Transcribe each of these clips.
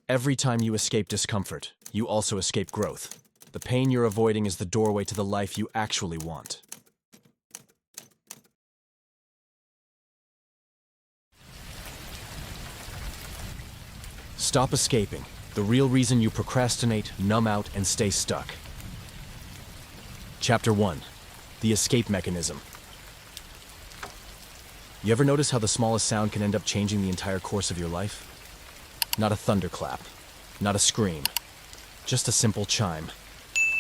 Every time you escape discomfort, you also escape growth. The pain you're avoiding is the doorway to the life you actually want. Stop escaping. The real reason you procrastinate, numb out, and stay stuck. Chapter 1. The Escape Mechanism. You ever notice how the smallest sound can end up changing the entire course of your life? Not a thunderclap, not a scream, just a simple chime.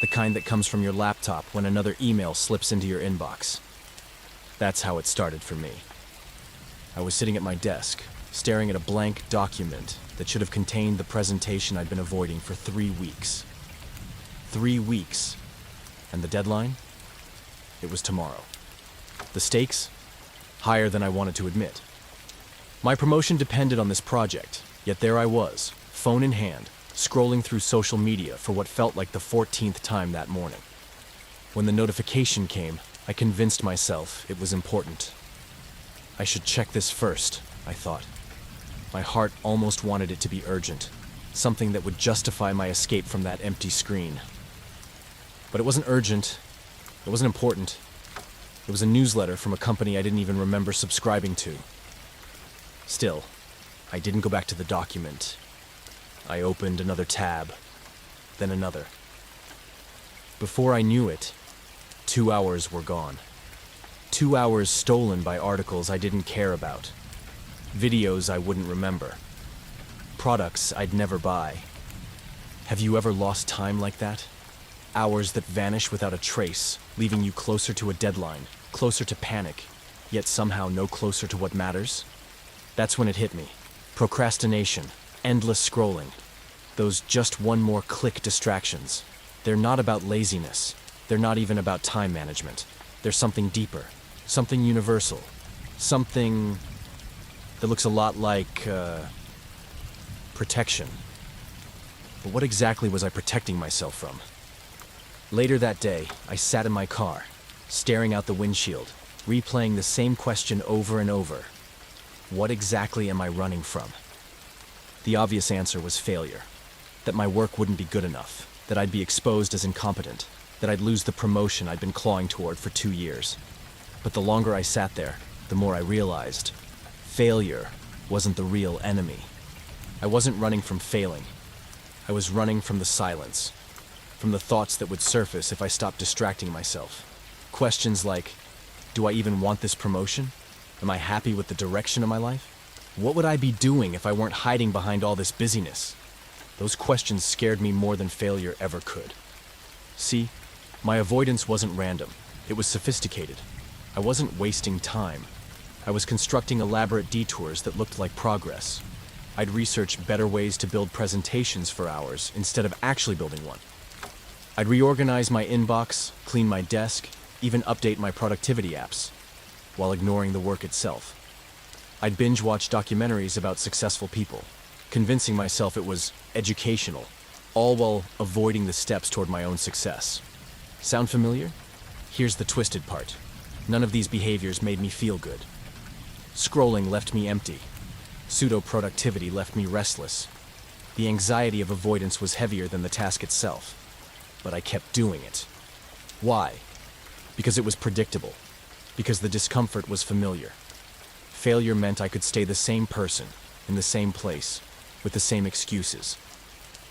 The kind that comes from your laptop when another email slips into your inbox. That's how it started for me. I was sitting at my desk, staring at a blank document that should have contained the presentation I'd been avoiding for 3 weeks. 3 weeks. And the deadline? It was tomorrow. The stakes? Higher than I wanted to admit. My promotion depended on this project, yet there I was, phone in hand, scrolling through social media for what felt like the 14th time that morning. When the notification came, I convinced myself it was important. I should check this first, I thought. My heart almost wanted it to be urgent, something that would justify my escape from that empty screen. But it wasn't urgent, it wasn't important. It was a newsletter from a company I didn't even remember subscribing to. Still, I didn't go back to the document. I opened another tab, then another. Before I knew it, 2 hours were gone. 2 hours stolen by articles I didn't care about. Videos I wouldn't remember. Products I'd never buy. Have you ever lost time like that? Hours that vanish without a trace, leaving you closer to a deadline, closer to panic, yet somehow no closer to what matters? That's when it hit me. Procrastination, endless scrolling, those just one more click distractions. They're not about laziness. They're not even about time management. There's something deeper, something universal, something that looks a lot like protection. But what exactly was I protecting myself from? Later that day, I sat in my car, staring out the windshield, replaying the same question over and over. What exactly am I running from? The obvious answer was failure. That my work wouldn't be good enough, that I'd be exposed as incompetent, that I'd lose the promotion I'd been clawing toward for 2 years. But the longer I sat there, the more I realized failure wasn't the real enemy. I wasn't running from failing. I was running from the silence, from the thoughts that would surface if I stopped distracting myself. Questions like, do I even want this promotion? Am I happy with the direction of my life? What would I be doing if I weren't hiding behind all this busyness? Those questions scared me more than failure ever could. See, my avoidance wasn't random. It was sophisticated. I wasn't wasting time. I was constructing elaborate detours that looked like progress. I'd research better ways to build presentations for hours instead of actually building one. I'd reorganize my inbox, clean my desk, even update my productivity apps, while ignoring the work itself. I'd binge-watch documentaries about successful people, convincing myself it was educational, all while avoiding the steps toward my own success. Sound familiar? Here's the twisted part. None of these behaviors made me feel good. Scrolling left me empty. Pseudo-productivity left me restless. The anxiety of avoidance was heavier than the task itself. But I kept doing it. Why? Because it was predictable. Because the discomfort was familiar. Failure meant I could stay the same person, in the same place, with the same excuses.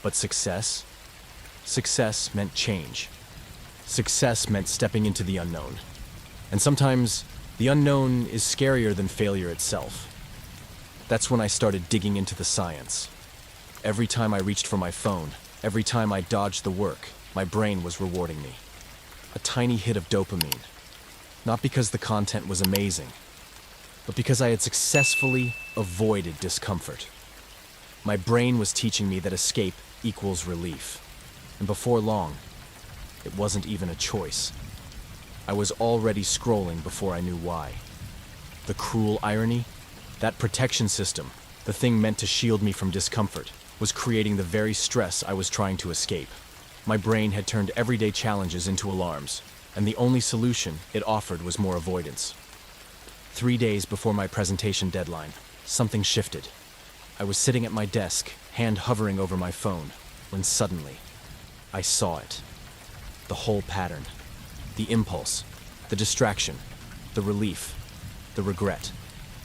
But success? Success meant change. Success meant stepping into the unknown. And sometimes, the unknown is scarier than failure itself. That's when I started digging into the science. Every time I reached for my phone, every time I dodged the work, my brain was rewarding me. A tiny hit of dopamine. Not because the content was amazing, but because I had successfully avoided discomfort. My brain was teaching me that escape equals relief. And before long, it wasn't even a choice. I was already scrolling before I knew why. The cruel irony? That protection system, the thing meant to shield me from discomfort, was creating the very stress I was trying to escape. My brain had turned everyday challenges into alarms, and the only solution it offered was more avoidance. 3 days before my presentation deadline, something shifted. I was sitting at my desk, hand hovering over my phone, when suddenly, I saw it. The whole pattern. The impulse, the distraction, the relief, the regret,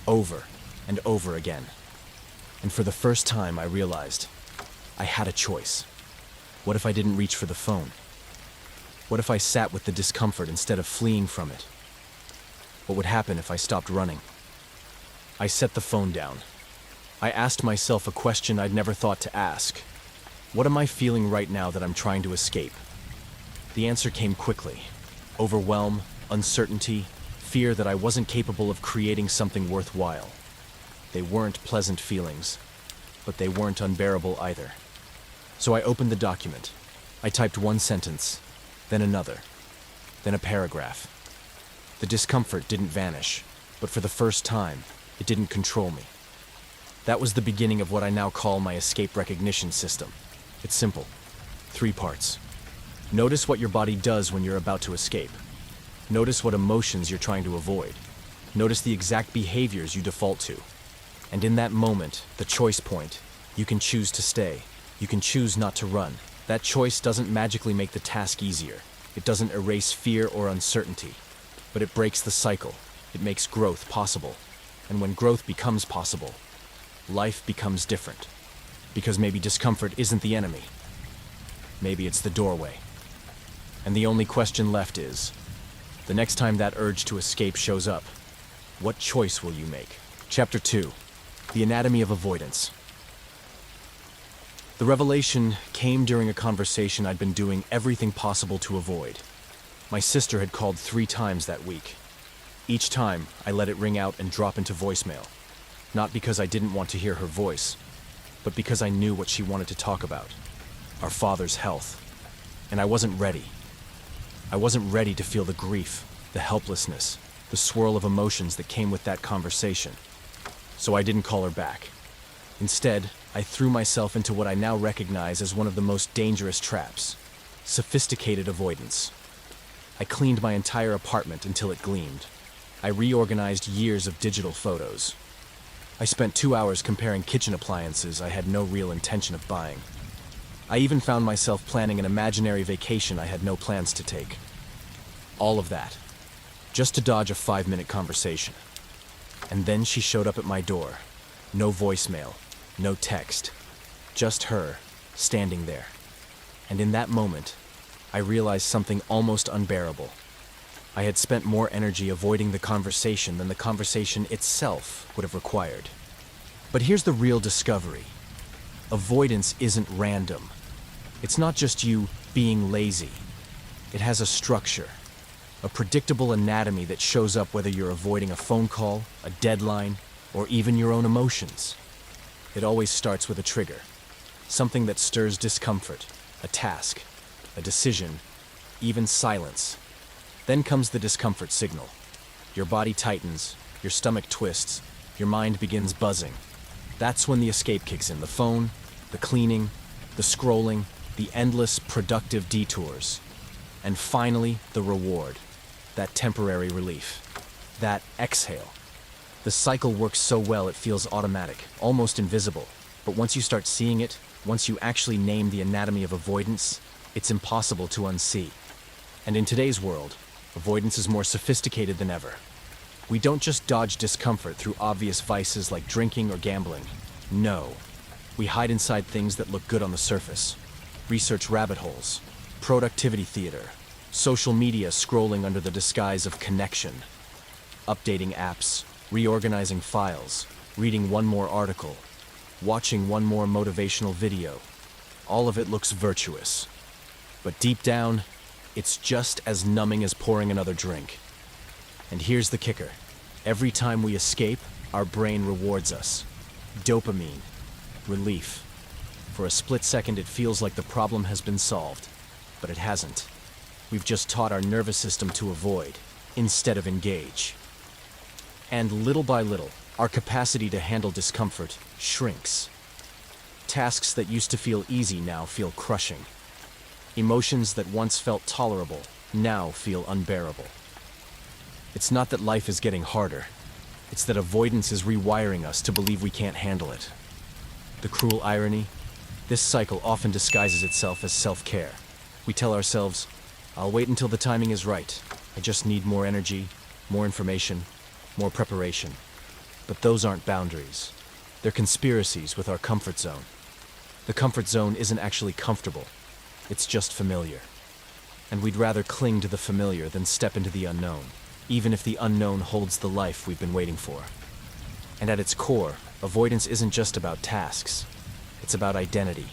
over and over again. And for the first time, I realized I had a choice. What if I didn't reach for the phone? What if I sat with the discomfort instead of fleeing from it? What would happen if I stopped running? I set the phone down. I asked myself a question I'd never thought to ask. What am I feeling right now that I'm trying to escape? The answer came quickly. Overwhelm, uncertainty, fear that I wasn't capable of creating something worthwhile. They weren't pleasant feelings, but they weren't unbearable either. So I opened the document. I typed one sentence, then another, then a paragraph. The discomfort didn't vanish, but for the first time, it didn't control me. That was the beginning of what I now call my escape recognition system. It's simple. 3 parts. Notice what your body does when you're about to escape. Notice what emotions you're trying to avoid. Notice the exact behaviors you default to. And in that moment, the choice point, you can choose to stay. You can choose not to run. That choice doesn't magically make the task easier. It doesn't erase fear or uncertainty. But it breaks the cycle. It makes growth possible. And when growth becomes possible, life becomes different. Because maybe discomfort isn't the enemy. Maybe it's the doorway. And the only question left is, the next time that urge to escape shows up, what choice will you make? Chapter 2. The Anatomy of Avoidance. The revelation came during a conversation I'd been doing everything possible to avoid. My sister had called 3 times that week. Each time, I let it ring out and drop into voicemail. Not because I didn't want to hear her voice, but because I knew what she wanted to talk about. Our father's health. And I wasn't ready. I wasn't ready to feel the grief, the helplessness, the swirl of emotions that came with that conversation. So I didn't call her back. Instead, I threw myself into what I now recognize as one of the most dangerous traps: sophisticated avoidance. I cleaned my entire apartment until it gleamed. I reorganized years of digital photos. I spent 2 hours comparing kitchen appliances I had no real intention of buying. I even found myself planning an imaginary vacation I had no plans to take. All of that, just to dodge a 5-minute conversation. And then she showed up at my door. No voicemail, no text, just her, standing there. And in that moment, I realized something almost unbearable. I had spent more energy avoiding the conversation than the conversation itself would have required. But here's the real discovery. Avoidance isn't random. It's not just you being lazy. It has a structure, a predictable anatomy that shows up whether you're avoiding a phone call, a deadline, or even your own emotions. It always starts with a trigger, something that stirs discomfort, a task, a decision, even silence. Then comes the discomfort signal. Your body tightens, your stomach twists, your mind begins buzzing. That's when the escape kicks in: the phone, the cleaning, the scrolling, the endless productive detours. And finally, the reward, that temporary relief, that exhale. The cycle works so well it feels automatic, almost invisible. But once you start seeing it, once you actually name the anatomy of avoidance, it's impossible to unsee. And in today's world, avoidance is more sophisticated than ever. We don't just dodge discomfort through obvious vices like drinking or gambling. No. We hide inside things that look good on the surface. Research rabbit holes, productivity theater, social media scrolling under the disguise of connection, updating apps, reorganizing files, reading one more article, watching one more motivational video. All of it looks virtuous. But deep down, it's just as numbing as pouring another drink. And here's the kicker. Every time we escape, our brain rewards us. Dopamine. Relief. For a split second, it feels like the problem has been solved. But it hasn't. We've just taught our nervous system to avoid, instead of engage. And little by little, our capacity to handle discomfort shrinks. Tasks that used to feel easy now feel crushing. Emotions that once felt tolerable now feel unbearable. It's not that life is getting harder. It's that avoidance is rewiring us to believe we can't handle it. The cruel irony? This cycle often disguises itself as self-care. We tell ourselves, I'll wait until the timing is right. I just need more energy, more information, more preparation. But those aren't boundaries. They're conspiracies with our comfort zone. The comfort zone isn't actually comfortable. It's just familiar. And we'd rather cling to the familiar than step into the unknown, even if the unknown holds the life we've been waiting for. And at its core, avoidance isn't just about tasks. It's about identity.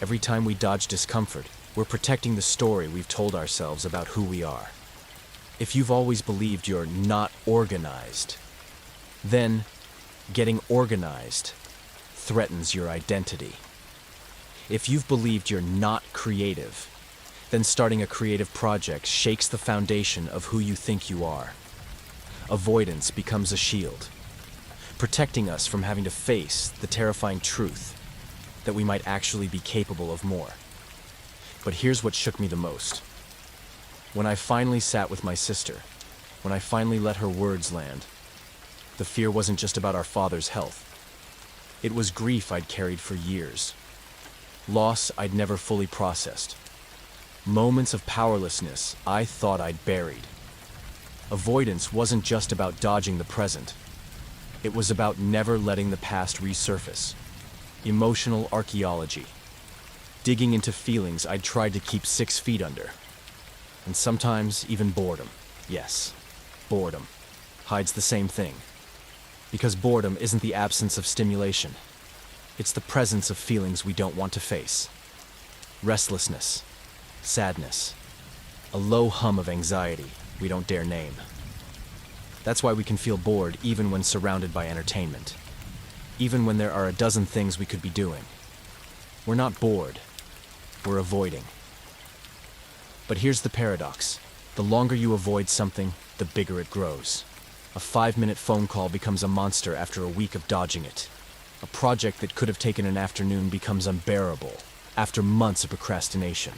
Every time we dodge discomfort, we're protecting the story we've told ourselves about who we are. If you've always believed you're not organized, then getting organized threatens your identity. If you've believed you're not creative, then starting a creative project shakes the foundation of who you think you are. Avoidance becomes a shield, protecting us from having to face the terrifying truth that we might actually be capable of more. But here's what shook me the most. When I finally sat with my sister, when I finally let her words land, the fear wasn't just about our father's health. It was grief I'd carried for years. Loss I'd never fully processed. Moments of powerlessness I thought I'd buried. Avoidance wasn't just about dodging the present. It was about never letting the past resurface. Emotional archaeology. Digging into feelings I'd tried to keep 6 feet under. And sometimes even boredom. Yes, boredom hides the same thing. Because boredom isn't the absence of stimulation. It's the presence of feelings we don't want to face. Restlessness, sadness, a low hum of anxiety we don't dare name. That's why we can feel bored even when surrounded by entertainment. Even when there are a dozen things we could be doing. We're not bored, we're avoiding. But here's the paradox. The longer you avoid something, the bigger it grows. A 5-minute phone call becomes a monster after a week of dodging it. A project that could have taken an afternoon becomes unbearable after months of procrastination.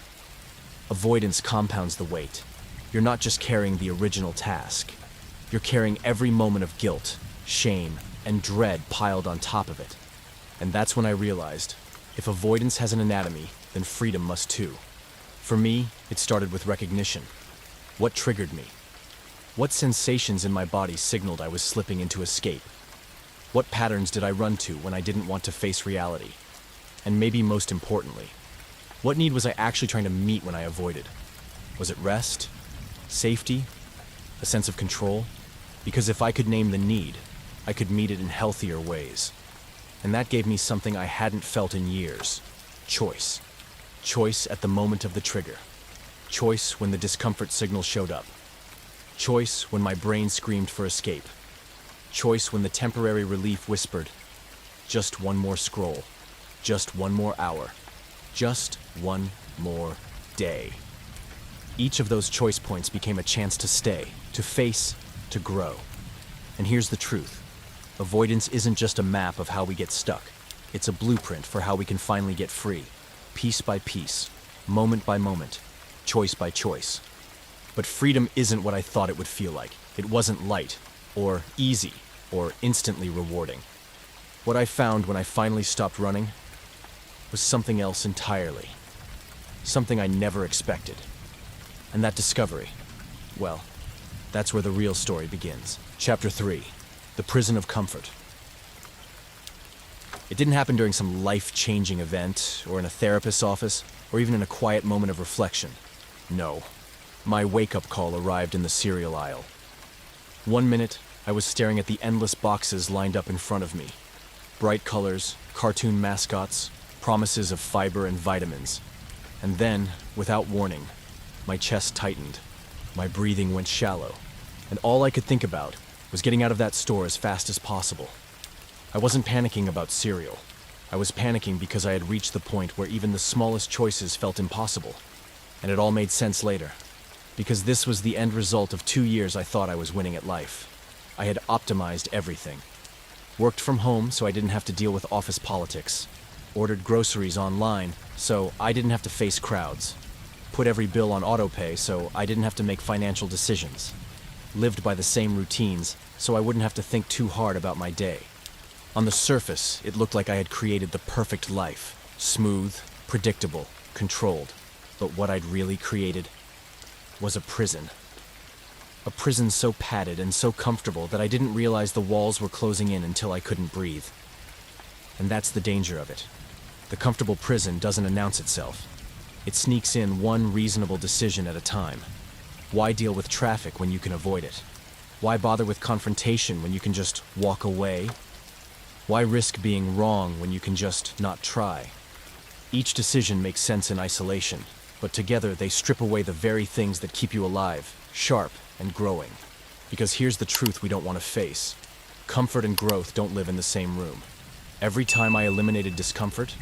Avoidance compounds the weight. You're not just carrying the original task. You're carrying every moment of guilt, shame, and dread piled on top of it. And that's when I realized, if avoidance has an anatomy, then freedom must too. For me, it started with recognition. What triggered me? What sensations in my body signaled I was slipping into escape? What patterns did I run to when I didn't want to face reality? And maybe most importantly, what need was I actually trying to meet when I avoided? Was it rest? Safety? A sense of control? Because if I could name the need, I could meet it in healthier ways. And that gave me something I hadn't felt in years. Choice. Choice at the moment of the trigger. Choice when the discomfort signal showed up. Choice when my brain screamed for escape. Choice when the temporary relief whispered, just one more scroll, just one more hour, just one more day. Each of those choice points became a chance to stay, to face, to grow. And here's the truth. Avoidance isn't just a map of how we get stuck. It's a blueprint for how we can finally get free, piece by piece, moment by moment, choice by choice. But freedom isn't what I thought it would feel like. It wasn't light, or easy, or instantly rewarding. What I found when I finally stopped running was something else entirely. Something I never expected. And that discovery, well, that's where the real story begins. Chapter 3, The Prison of Comfort. It didn't happen during some life-changing event, or in a therapist's office, or even in a quiet moment of reflection. No. My wake-up call arrived in the cereal aisle. 1 minute, I was staring at the endless boxes lined up in front of me. Bright colors, cartoon mascots, promises of fiber and vitamins. And then, without warning, my chest tightened. My breathing went shallow. And all I could think about was getting out of that store as fast as possible. I wasn't panicking about cereal. I was panicking because I had reached the point where even the smallest choices felt impossible. And it all made sense later. Because this was the end result of 2 years I thought I was winning at life. I had optimized everything. Worked from home so I didn't have to deal with office politics. Ordered groceries online so I didn't have to face crowds. Put every bill on autopay so I didn't have to make financial decisions. Lived by the same routines so I wouldn't have to think too hard about my day. On the surface, it looked like I had created the perfect life. Smooth, predictable, controlled. But what I'd really created was a prison. A prison so padded and so comfortable that I didn't realize the walls were closing in until I couldn't breathe. And that's the danger of it. The comfortable prison doesn't announce itself. It sneaks in one reasonable decision at a time. Why deal with traffic when you can avoid it? Why bother with confrontation when you can just walk away? Why risk being wrong when you can just not try? Each decision makes sense in isolation, but together they strip away the very things that keep you alive, sharp, and growing. Because here's the truth we don't want to face. Comfort and growth don't live in the same room. Every time I eliminated discomfort,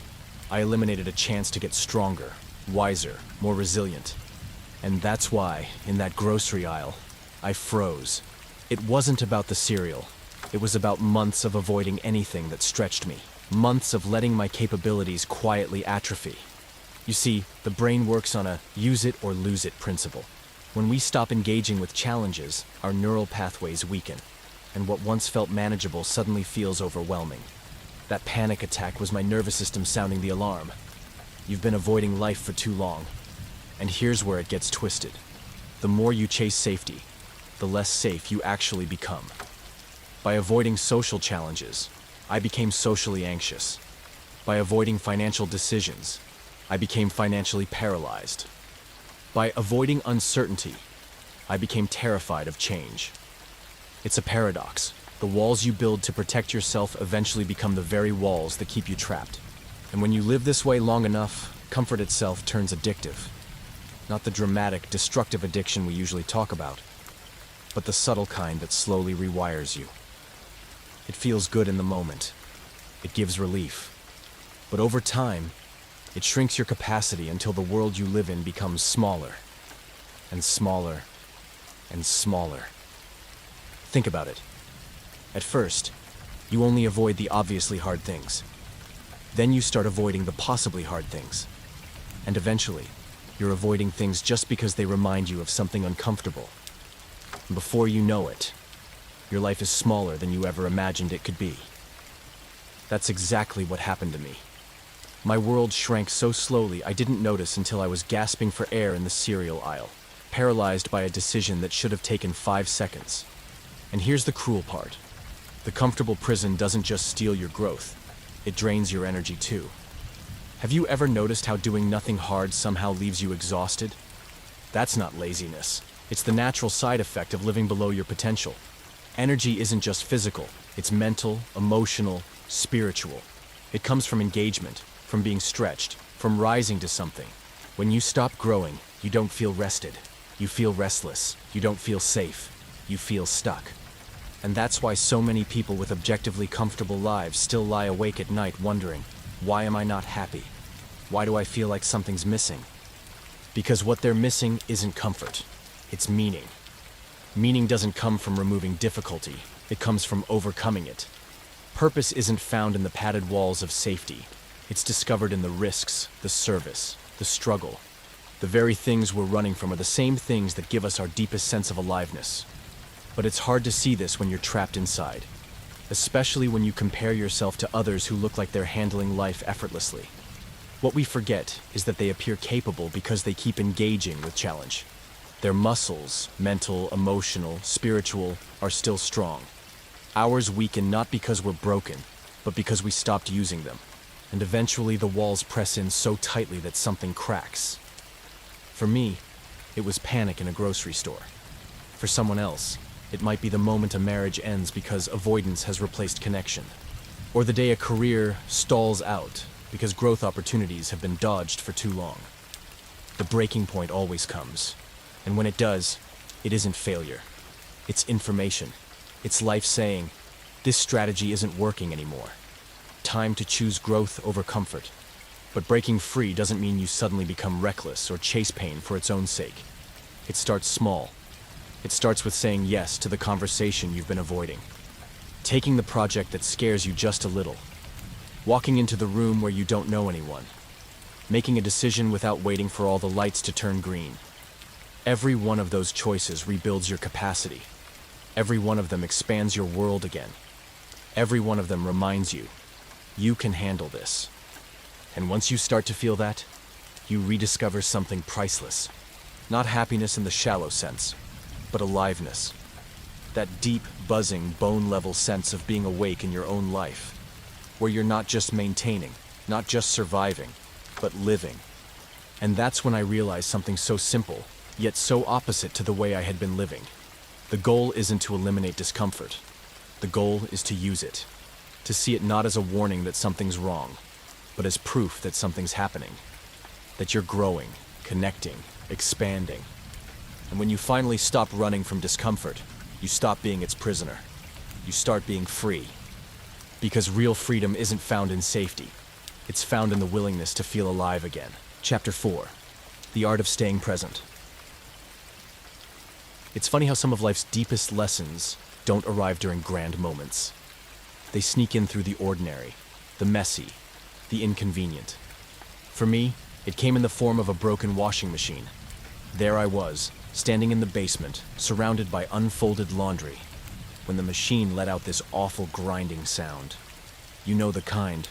I eliminated a chance to get stronger, wiser, more resilient. And that's why, in that grocery aisle, I froze. It wasn't about the cereal. It was about months of avoiding anything that stretched me. Months of letting my capabilities quietly atrophy. You see, the brain works on a use it or lose it principle. When we stop engaging with challenges, our neural pathways weaken, and what once felt manageable suddenly feels overwhelming. That panic attack was my nervous system sounding the alarm. You've been avoiding life for too long. And here's where it gets twisted. The more you chase safety, the less safe you actually become. By avoiding social challenges, I became socially anxious. By avoiding financial decisions, I became financially paralyzed. By avoiding uncertainty, I became terrified of change. It's a paradox. The walls you build to protect yourself eventually become the very walls that keep you trapped. And when you live this way long enough, comfort itself turns addictive. Not the dramatic, destructive addiction we usually talk about, but the subtle kind that slowly rewires you. It feels good in the moment. It gives relief. But over time, it shrinks your capacity until the world you live in becomes smaller, and smaller, and smaller. Think about it. At first, you only avoid the obviously hard things. Then you start avoiding the possibly hard things. And eventually, you're avoiding things just because they remind you of something uncomfortable. And before you know it, your life is smaller than you ever imagined it could be. That's exactly what happened to me. My world shrank so slowly I didn't notice until I was gasping for air in the cereal aisle, paralyzed by a decision that should have taken 5 seconds. And here's the cruel part. The comfortable prison doesn't just steal your growth, it drains your energy too. Have you ever noticed how doing nothing hard somehow leaves you exhausted? That's not laziness. It's the natural side effect of living below your potential. Energy isn't just physical, it's mental, emotional, spiritual. It comes from engagement, from being stretched, from rising to something. When you stop growing, you don't feel rested. You feel restless. You don't feel safe. You feel stuck. And that's why so many people with objectively comfortable lives still lie awake at night wondering, why am I not happy? Why do I feel like something's missing? Because what they're missing isn't comfort, it's meaning. Meaning doesn't come from removing difficulty, it comes from overcoming it. Purpose isn't found in the padded walls of safety. It's discovered in the risks, the service, the struggle. The very things we're running from are the same things that give us our deepest sense of aliveness. But it's hard to see this when you're trapped inside, especially when you compare yourself to others who look like they're handling life effortlessly. What we forget is that they appear capable because they keep engaging with challenge. Their muscles, mental, emotional, spiritual, are still strong. Ours weaken not because we're broken, but because we stopped using them. And eventually the walls press in so tightly that something cracks. For me, it was panic in a grocery store. For someone else, it might be the moment a marriage ends because avoidance has replaced connection. Or the day a career stalls out because growth opportunities have been dodged for too long. The breaking point always comes. And when it does, it isn't failure. It's information. It's life saying, this strategy isn't working anymore. Time to choose growth over comfort. But breaking free doesn't mean you suddenly become reckless or chase pain for its own sake. It starts small. It starts with saying yes to the conversation you've been avoiding. Taking the project that scares you just a little. Walking into the room where you don't know anyone. Making a decision without waiting for all the lights to turn green. Every one of those choices rebuilds your capacity. Every one of them expands your world again. Every one of them reminds you, you can handle this. And once you start to feel that, you rediscover something priceless. Not happiness in the shallow sense, but aliveness. That deep, buzzing, bone-level sense of being awake in your own life, where you're not just maintaining, not just surviving, but living. And that's when I realized something so simple, yet so opposite to the way I had been living. The goal isn't to eliminate discomfort. The goal is to use it, to see it not as a warning that something's wrong, but as proof that something's happening, that you're growing, connecting, expanding. And when you finally stop running from discomfort, you stop being its prisoner. You start being free. Because real freedom isn't found in safety. It's found in the willingness to feel alive again. Chapter 4. The Art of Staying Present. It's funny how some of life's deepest lessons don't arrive during grand moments. They sneak in through the ordinary, the messy, the inconvenient. For me, it came in the form of a broken washing machine. There I was, standing in the basement, surrounded by unfolded laundry, when the machine let out this awful grinding sound. You know the kind,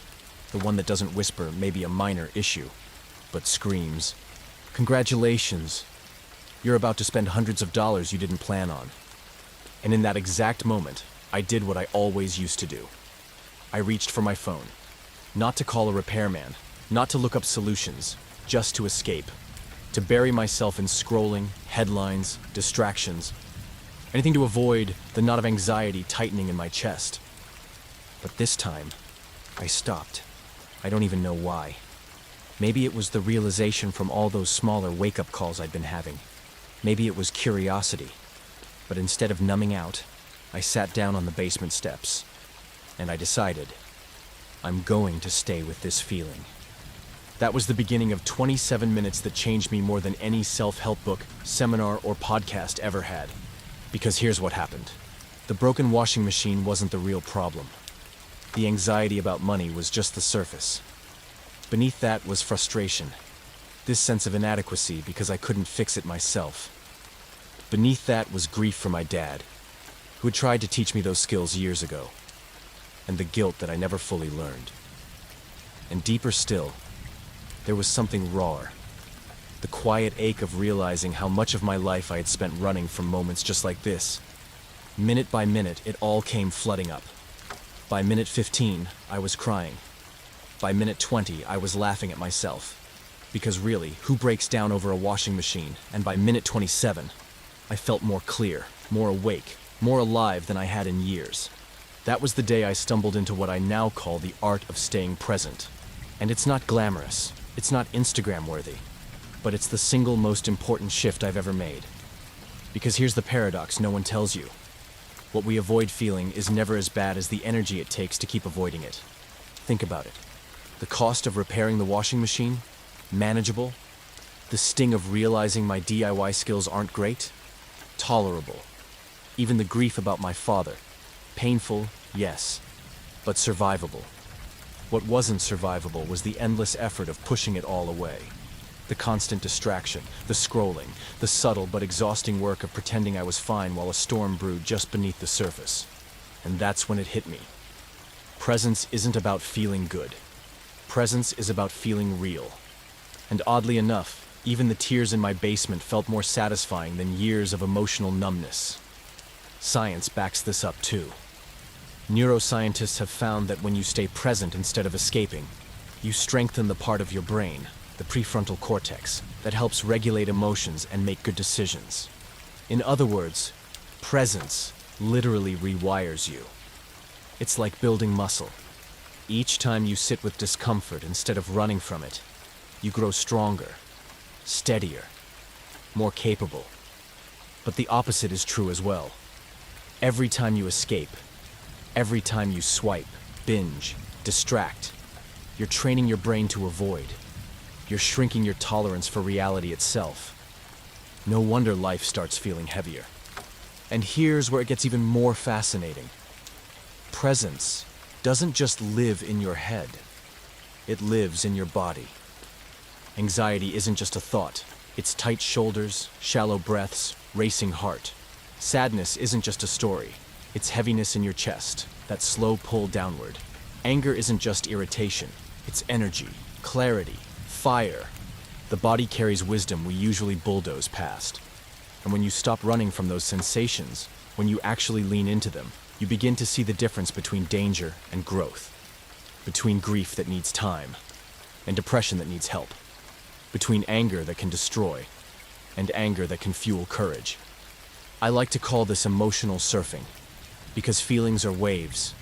the one that doesn't whisper maybe a minor issue, but screams, "Congratulations! You're about to spend hundreds of dollars you didn't plan on." And in that exact moment, I did what I always used to do. I reached for my phone, not to call a repairman, not to look up solutions, just to escape, to bury myself in scrolling, headlines, distractions, anything to avoid the knot of anxiety tightening in my chest. But this time, I stopped. I don't even know why. Maybe it was the realization from all those smaller wake-up calls I'd been having. Maybe it was curiosity. But instead of numbing out, I sat down on the basement steps, and I decided, I'm going to stay with this feeling. That was the beginning of 27 minutes that changed me more than any self-help book, seminar, or podcast ever had. Because here's what happened. The broken washing machine wasn't the real problem. The anxiety about money was just the surface. Beneath that was frustration. This sense of inadequacy because I couldn't fix it myself. Beneath that was grief for my dad, who had tried to teach me those skills years ago, and the guilt that I never fully learned. And deeper still, there was something rawer. The quiet ache of realizing how much of my life I had spent running from moments just like this. Minute by minute, it all came flooding up. By minute 15, I was crying. By minute 20, I was laughing at myself. Because really, who breaks down over a washing machine? And by minute 27, I felt more clear, more awake, more alive than I had in years. That was the day I stumbled into what I now call the art of staying present. And it's not glamorous, it's not Instagram-worthy, but it's the single most important shift I've ever made. Because here's the paradox no one tells you. What we avoid feeling is never as bad as the energy it takes to keep avoiding it. Think about it. The cost of repairing the washing machine? Manageable. The sting of realizing my DIY skills aren't great? Tolerable. Even the grief about my father. Painful, yes, but survivable. What wasn't survivable was the endless effort of pushing it all away. The constant distraction, the scrolling, the subtle but exhausting work of pretending I was fine while a storm brewed just beneath the surface. And that's when it hit me. Presence isn't about feeling good. Presence is about feeling real. And oddly enough, even the tears in my basement felt more satisfying than years of emotional numbness. Science backs this up too. Neuroscientists have found that when you stay present instead of escaping, you strengthen the part of your brain, the prefrontal cortex, that helps regulate emotions and make good decisions. In other words, presence literally rewires you. It's like building muscle. Each time you sit with discomfort instead of running from it, you grow stronger, steadier, more capable. But the opposite is true as well. Every time you escape, every time you swipe, binge, distract, you're training your brain to avoid. You're shrinking your tolerance for reality itself. No wonder life starts feeling heavier. And here's where it gets even more fascinating. Presence doesn't just live in your head. It lives in your body. Anxiety isn't just a thought. It's tight shoulders, shallow breaths, racing heart. Sadness isn't just a story. It's heaviness in your chest, that slow pull downward. Anger isn't just irritation, it's energy, clarity, fire. The body carries wisdom we usually bulldoze past. And when you stop running from those sensations, when you actually lean into them, you begin to see the difference between danger and growth, between grief that needs time and depression that needs help, between anger that can destroy and anger that can fuel courage. I like to call this emotional surfing, because feelings are waves.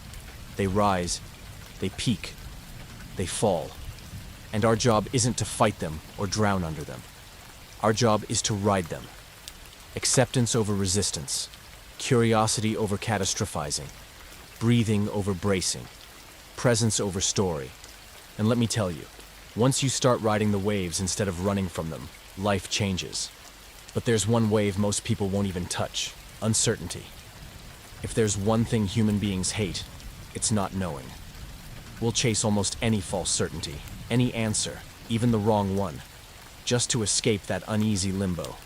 They rise, they peak, they fall. And our job isn't to fight them or drown under them. Our job is to ride them. Acceptance over resistance, curiosity over catastrophizing, breathing over bracing, presence over story. And let me tell you, once you start riding the waves instead of running from them, life changes. But there's one wave most people won't even touch: uncertainty. If there's one thing human beings hate, it's not knowing. We'll chase almost any false certainty, any answer, even the wrong one, just to escape that uneasy limbo.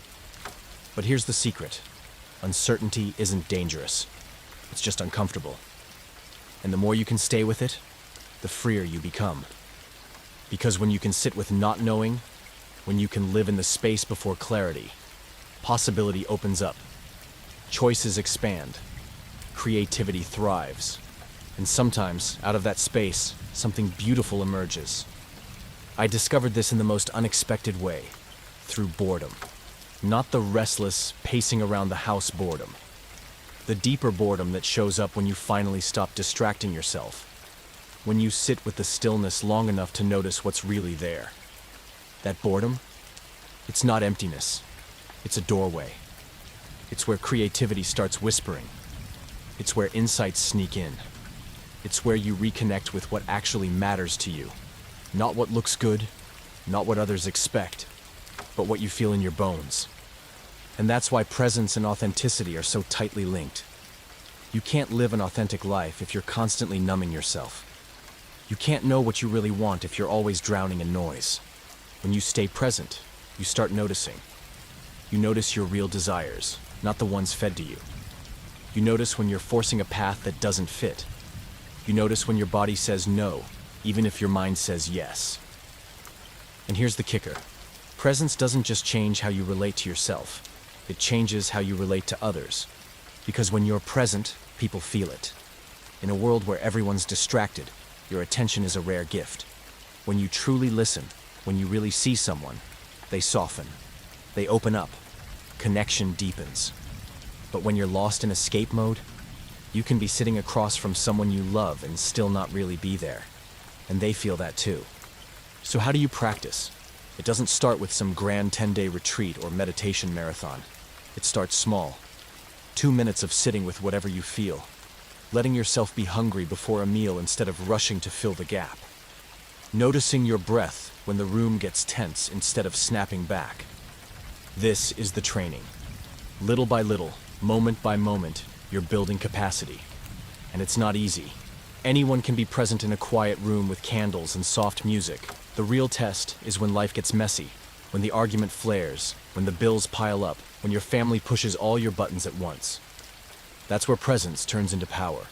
But here's the secret: uncertainty isn't dangerous. It's just uncomfortable. And the more you can stay with it, the freer you become. Because when you can sit with not knowing, when you can live in the space before clarity, possibility opens up, choices expand, creativity thrives, and sometimes, out of that space, something beautiful emerges. I discovered this in the most unexpected way, through boredom. Not the restless, pacing around the house boredom. The deeper boredom that shows up when you finally stop distracting yourself. When you sit with the stillness long enough to notice what's really there. That boredom? It's not emptiness. It's a doorway. It's where creativity starts whispering. It's where insights sneak in. It's where you reconnect with what actually matters to you. Not what looks good, not what others expect, but what you feel in your bones. And that's why presence and authenticity are so tightly linked. You can't live an authentic life if you're constantly numbing yourself. You can't know what you really want if you're always drowning in noise. When you stay present, you start noticing. You notice your real desires, not the ones fed to you. You notice when you're forcing a path that doesn't fit. You notice when your body says no, even if your mind says yes. And here's the kicker. Presence doesn't just change how you relate to yourself. It changes how you relate to others. Because when you're present, people feel it. In a world where everyone's distracted, your attention is a rare gift. When you truly listen, when you really see someone, they soften. They open up. Connection deepens. But when you're lost in escape mode, you can be sitting across from someone you love and still not really be there. And they feel that too. So how do you practice? It doesn't start with some grand 10-day retreat or meditation marathon. It starts small. 2 minutes of sitting with whatever you feel. Letting yourself be hungry before a meal instead of rushing to fill the gap. Noticing your breath when the room gets tense instead of snapping back. This is the training. Little by little, moment by moment, you're building capacity. And it's not easy. Anyone can be present in a quiet room with candles and soft music. The real test is when life gets messy, when the argument flares, when the bills pile up, when your family pushes all your buttons at once. That's where presence turns into power.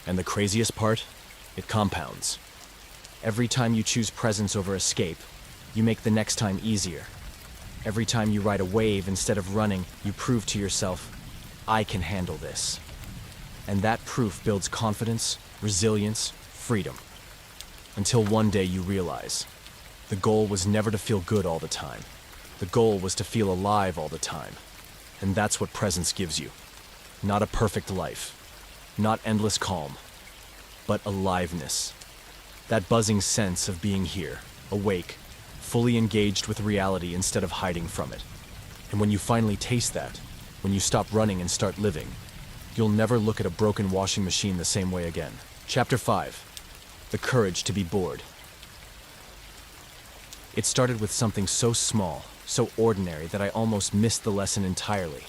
And the craziest part? It compounds. Every time you choose presence over escape, you make the next time easier. Every time you ride a wave instead of running, you prove to yourself, I can handle this. And that proof builds confidence, resilience, freedom. Until one day you realize, the goal was never to feel good all the time. The goal was to feel alive all the time. And that's what presence gives you. Not a perfect life, not endless calm, but aliveness. That buzzing sense of being here, awake, fully engaged with reality instead of hiding from it. And when you finally taste that, when you stop running and start living, you'll never look at a broken washing machine the same way again. Chapter 5. The Courage to be Bored. It started with something so small, so ordinary that I almost missed the lesson entirely.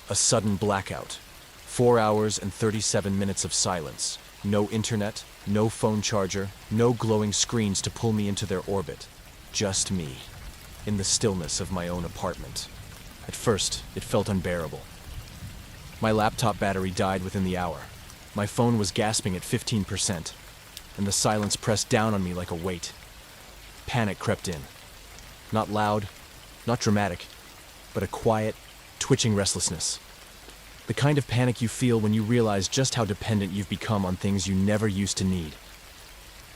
A sudden blackout. 4 hours and 37 minutes of silence. No internet, no phone charger, no glowing screens to pull me into their orbit. Just me, in the stillness of my own apartment. At first, it felt unbearable. My laptop battery died within the hour. My phone was gasping at 15%, and the silence pressed down on me like a weight. Panic crept in. Not loud, not dramatic, but a quiet, twitching restlessness. The kind of panic you feel when you realize just how dependent you've become on things you never used to need.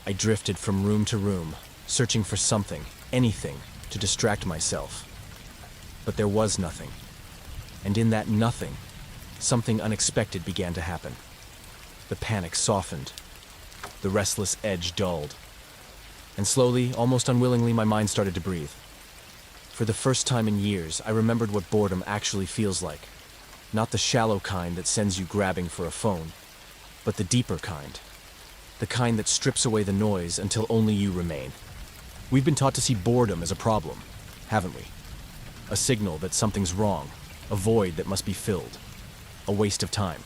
I drifted from room to room, searching for something, anything, to distract myself. But there was nothing. And in that nothing, something unexpected began to happen. The panic softened. The restless edge dulled. And slowly, almost unwillingly, my mind started to breathe. For the first time in years, I remembered what boredom actually feels like. Not the shallow kind that sends you grabbing for a phone, but the deeper kind. The kind that strips away the noise until only you remain. We've been taught to see boredom as a problem, haven't we? A signal that something's wrong, a void that must be filled, a waste of time.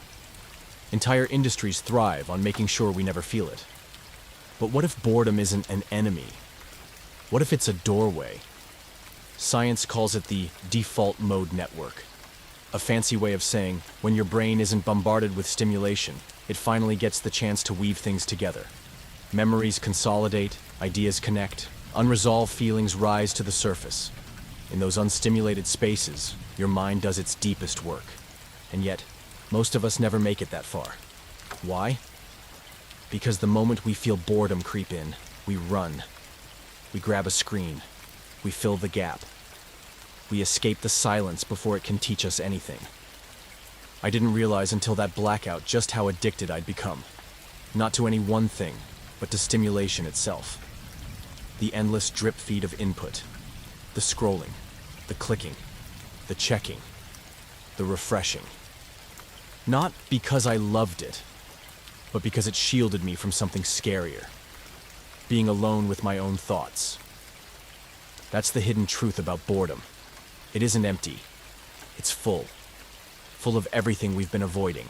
Entire industries thrive on making sure we never feel it. But what if boredom isn't an enemy? What if it's a doorway? Science calls it the default mode network. A fancy way of saying, when your brain isn't bombarded with stimulation, it finally gets the chance to weave things together. Memories consolidate, ideas connect, unresolved feelings rise to the surface. In those unstimulated spaces, your mind does its deepest work. And yet, most of us never make it that far. Why? Because the moment we feel boredom creep in, we run. We grab a screen. We fill the gap. We escape the silence before it can teach us anything. I didn't realize until that blackout just how addicted I'd become. Not to any one thing, but to stimulation itself. The endless drip feed of input. The scrolling. The clicking. The checking. The refreshing. Not because I loved it, but because it shielded me from something scarier. Being alone with my own thoughts. That's the hidden truth about boredom. It isn't empty. It's full. Full of everything we've been avoiding.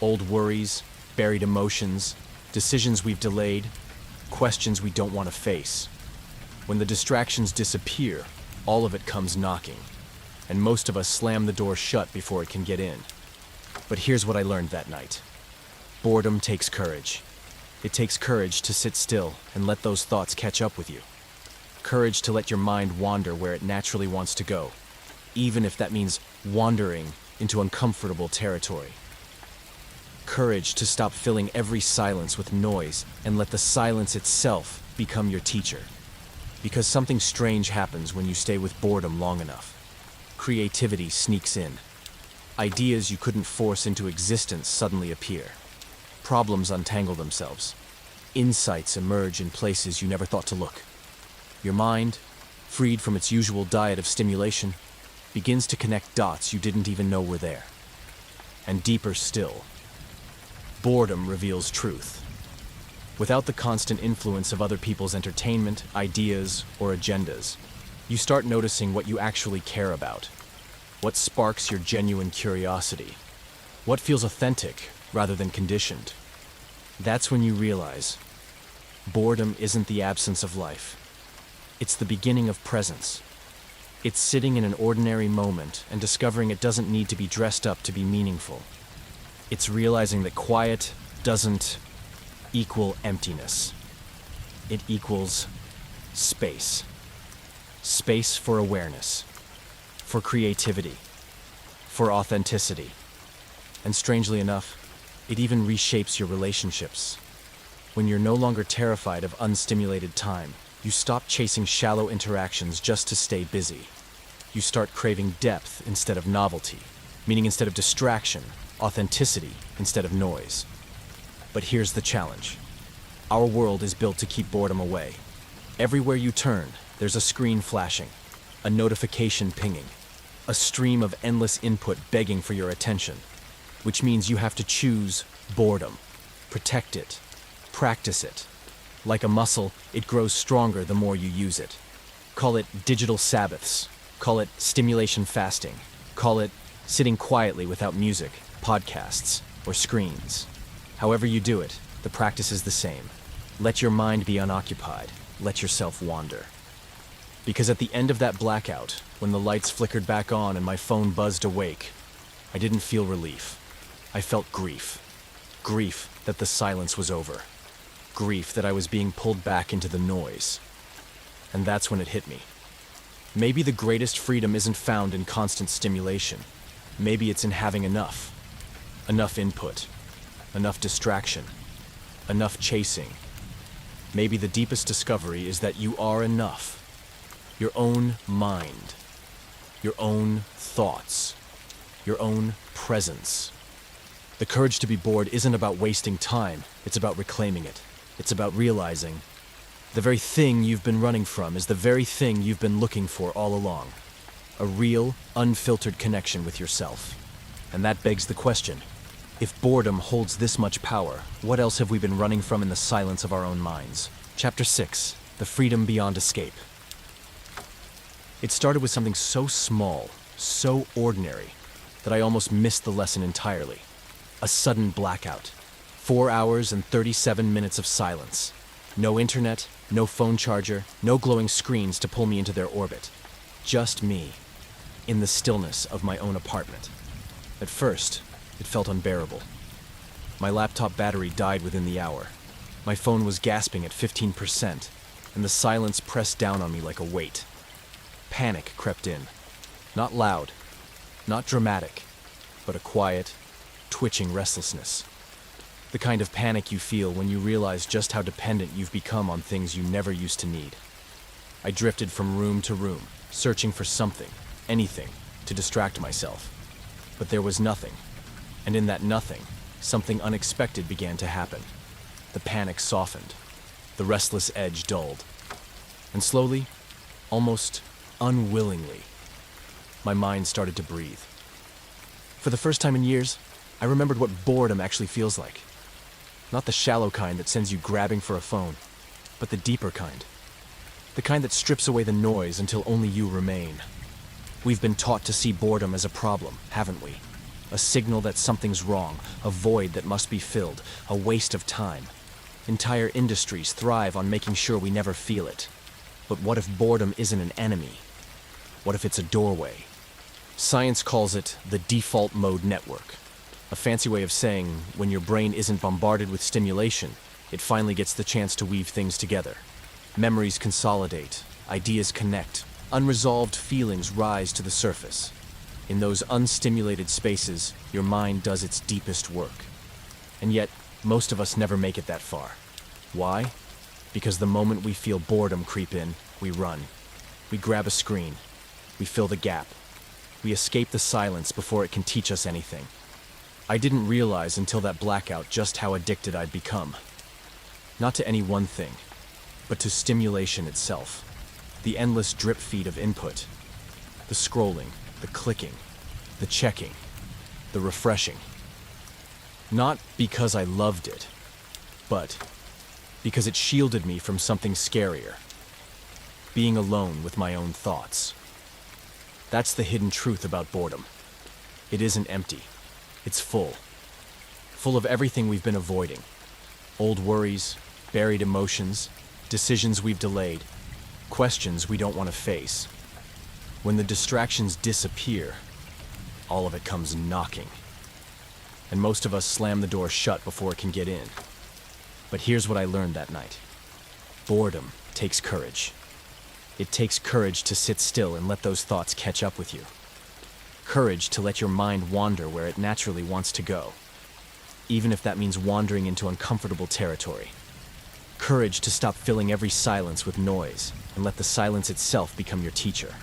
Old worries, buried emotions, decisions we've delayed, questions we don't want to face. When the distractions disappear, all of it comes knocking, and most of us slam the door shut before it can get in. But here's what I learned that night. Boredom takes courage. It takes courage to sit still and let those thoughts catch up with you. Courage to let your mind wander where it naturally wants to go, even if that means wandering into uncomfortable territory. Courage to stop filling every silence with noise and let the silence itself become your teacher. Because something strange happens when you stay with boredom long enough. Creativity sneaks in. Ideas you couldn't force into existence suddenly appear. Problems untangle themselves. Insights emerge in places you never thought to look. Your mind, freed from its usual diet of stimulation, begins to connect dots you didn't even know were there. And deeper still, boredom reveals truth. Without the constant influence of other people's entertainment, ideas, or agendas, you start noticing what you actually care about. What sparks your genuine curiosity? What feels authentic rather than conditioned? That's when you realize boredom isn't the absence of life. It's the beginning of presence. It's sitting in an ordinary moment and discovering it doesn't need to be dressed up to be meaningful. It's realizing that quiet doesn't equal emptiness. It equals space. Space for awareness, for creativity, for authenticity. And strangely enough, it even reshapes your relationships. When you're no longer terrified of unstimulated time, you stop chasing shallow interactions just to stay busy. You start craving depth instead of novelty, meaning instead of distraction, authenticity instead of noise. But here's the challenge. Our world is built to keep boredom away. Everywhere you turn, there's a screen flashing, a notification pinging, a stream of endless input begging for your attention, which means you have to choose boredom, protect it, practice it. Like a muscle, it grows stronger the more you use it. Call it digital Sabbaths, call it stimulation fasting, call it sitting quietly without music, podcasts, or screens. However you do it, the practice is the same. Let your mind be unoccupied, let yourself wander. Because at the end of that blackout, when the lights flickered back on and my phone buzzed awake, I didn't feel relief. I felt grief. Grief that the silence was over. Grief that I was being pulled back into the noise. And that's when it hit me. Maybe the greatest freedom isn't found in constant stimulation. Maybe it's in having enough. Enough input. Enough distraction. Enough chasing. Maybe the deepest discovery is that you are enough. Your own mind. Your own thoughts. Your own presence. The courage to be bored isn't about wasting time, it's about reclaiming it. It's about realizing the very thing you've been running from is the very thing you've been looking for all along. A real, unfiltered connection with yourself. And that begs the question, if boredom holds this much power, what else have we been running from in the silence of our own minds? Chapter 6, The Freedom Beyond Escape. It started with something so small, so ordinary, that I almost missed the lesson entirely. A sudden blackout. 4 hours and 37 minutes of silence. No internet, no phone charger, no glowing screens to pull me into their orbit. Just me, in the stillness of my own apartment. At first, it felt unbearable. My laptop battery died within the hour. My phone was gasping at 15%, and the silence pressed down on me like a weight. Panic crept in. Not loud, not dramatic, but a quiet, twitching restlessness. The kind of panic you feel when you realize just how dependent you've become on things you never used to need. I drifted from room to room, searching for something, anything, to distract myself. But there was nothing. And in that nothing, something unexpected began to happen. The panic softened. The restless edge dulled. And slowly, almost unwillingly, my mind started to breathe. For the first time in years, I remembered what boredom actually feels like. Not the shallow kind that sends you grabbing for a phone, but the deeper kind. The kind that strips away the noise until only you remain. We've been taught to see boredom as a problem, haven't we? A signal that something's wrong, a void that must be filled, a waste of time. Entire industries thrive on making sure we never feel it. But what if boredom isn't an enemy? What if it's a doorway? Science calls it the default mode network. A fancy way of saying, when your brain isn't bombarded with stimulation, it finally gets the chance to weave things together. Memories consolidate, ideas connect, unresolved feelings rise to the surface. In those unstimulated spaces, your mind does its deepest work. And yet, most of us never make it that far. Why? Because the moment we feel boredom creep in, we run. We grab a screen. We fill the gap. We escape the silence before it can teach us anything. I didn't realize until that blackout just how addicted I'd become. Not to any one thing, but to stimulation itself. The endless drip feed of input. The scrolling, the clicking, the checking, the refreshing. Not because I loved it, but because it shielded me from something scarier. Being alone with my own thoughts. That's the hidden truth about boredom. It isn't empty. It's full. Full of everything we've been avoiding. Old worries, buried emotions, decisions we've delayed, questions we don't want to face. When the distractions disappear, all of it comes knocking. And most of us slam the door shut before it can get in. But here's what I learned that night. Boredom takes courage. It takes courage to sit still and let those thoughts catch up with you. Courage to let your mind wander where it naturally wants to go, even if that means wandering into uncomfortable territory. Courage to stop filling every silence with noise and let the silence itself become your teacher.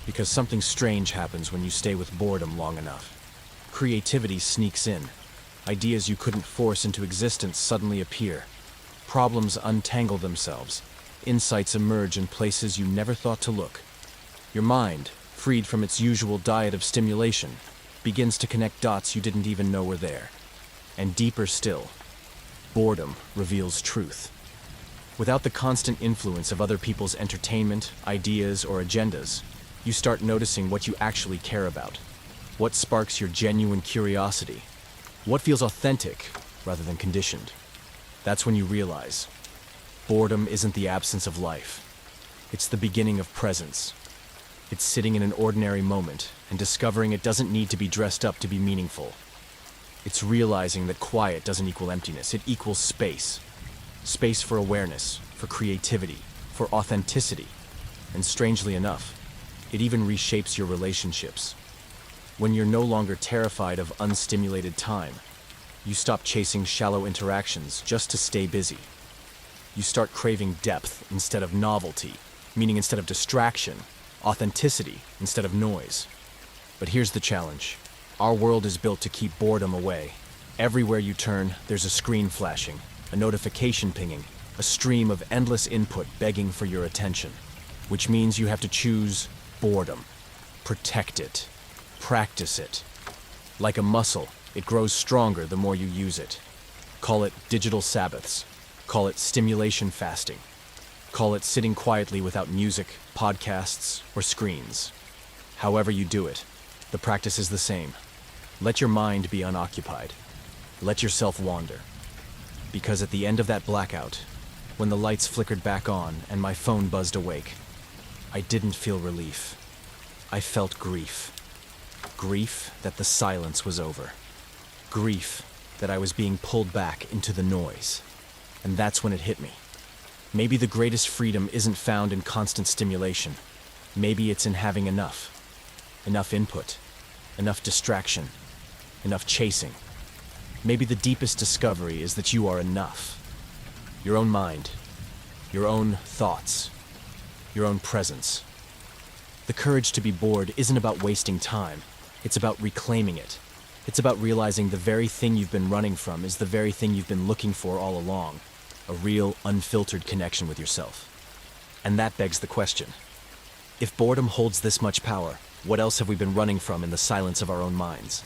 Because something strange happens when you stay with boredom long enough. Creativity sneaks in. Ideas you couldn't force into existence suddenly appear. Problems untangle themselves. Insights emerge in places you never thought to look. Your mind, freed from its usual diet of stimulation, begins to connect dots you didn't even know were there. And deeper still, boredom reveals truth. Without the constant influence of other people's entertainment, ideas, or agendas, you start noticing what you actually care about. What sparks your genuine curiosity? What feels authentic rather than conditioned? That's when you realize boredom isn't the absence of life. It's the beginning of presence. It's sitting in an ordinary moment and discovering it doesn't need to be dressed up to be meaningful. It's realizing that quiet doesn't equal emptiness, it equals space. Space for awareness, for creativity, for authenticity. And strangely enough, it even reshapes your relationships. When you're no longer terrified of unstimulated time, you stop chasing shallow interactions just to stay busy. You start craving depth instead of novelty, meaning instead of distraction, authenticity instead of noise. But here's the challenge. Our world is built to keep boredom away. Everywhere you turn, there's a screen flashing, a notification pinging, a stream of endless input begging for your attention. Which means you have to choose boredom. Protect it. Practice it. Like a muscle, it grows stronger the more you use it. Call it digital Sabbaths. Call it stimulation fasting. Call it sitting quietly without music, podcasts, or screens. However you do it, the practice is the same. Let your mind be unoccupied. Let yourself wander. Because at the end of that blackout, when the lights flickered back on and my phone buzzed awake, I didn't feel relief. I felt grief. Grief that the silence was over. Grief that I was being pulled back into the noise. And that's when it hit me. Maybe the greatest freedom isn't found in constant stimulation. Maybe it's in having enough. Enough input. Enough distraction. Enough chasing. Maybe the deepest discovery is that you are enough. Your own mind. Your own thoughts. Your own presence. The courage to be bored isn't about wasting time. It's about reclaiming it. It's about realizing the very thing you've been running from is the very thing you've been looking for all along. A real, unfiltered connection with yourself. And that begs the question. If boredom holds this much power, what else have we been running from in the silence of our own minds?